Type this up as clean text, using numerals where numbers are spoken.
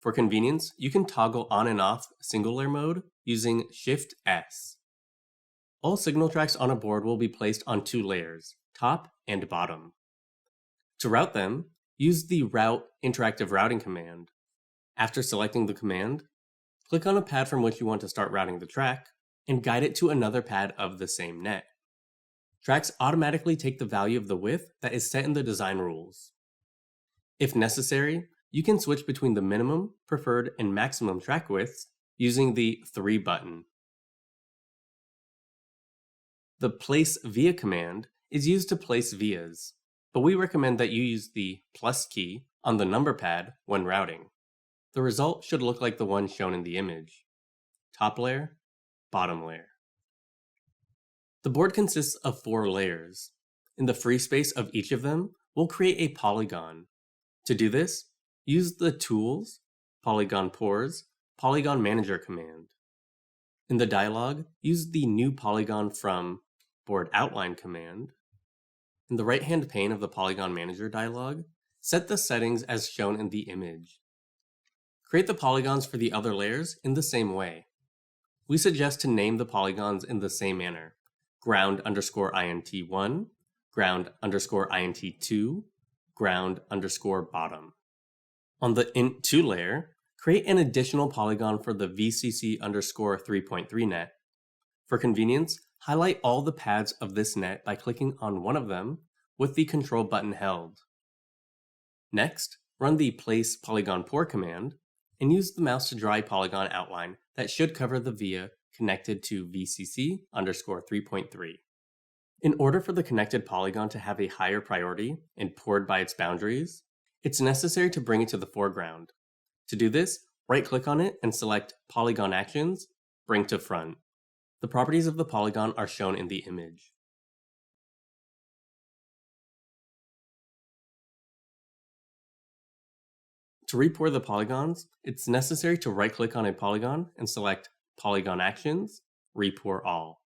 For convenience, you can toggle on and off single layer mode using Shift S. All signal tracks on a board will be placed on 2 layers, top and bottom. To route them, use the Route Interactive Routing command. After selecting the command, click on a pad from which you want to start routing the track, and guide it to another pad of the same net. Tracks automatically take the value of the width that is set in the design rules. If necessary, you can switch between the minimum, preferred, and maximum track widths using the 3 button. The Place Via command is used to place vias, but we recommend that you use the plus key on the number pad when routing. The result should look like the one shown in the image. Top layer, bottom layer. The board consists of 4 layers. In the free space of each of them, we'll create a polygon. To do this, use the Tools, Polygon Pores, Polygon Manager command. In the dialog, use the New Polygon from Board Outline command. In the right-hand pane of the Polygon Manager dialog, set the settings as shown in the image. Create the polygons for the other layers in the same way. We suggest to name the polygons in the same manner: ground_int1, ground_int2, ground_bottom. On the int2 layer, create an additional polygon for the VCC_3.3 net. For convenience, highlight all the pads of this net by clicking on one of them with the Control button held. Next, run the Place Polygon Pore command and use the mouse to draw a polygon outline that should cover the via connected to VCC_3.3. In order for the connected polygon to have a higher priority and pored by its boundaries, it's necessary to bring it to the foreground. To do this, right-click on it and select Polygon Actions, Bring to Front. The properties of the polygon are shown in the image. To re-pour the polygons, it's necessary to right-click on a polygon and select Polygon Actions, Re-pour All.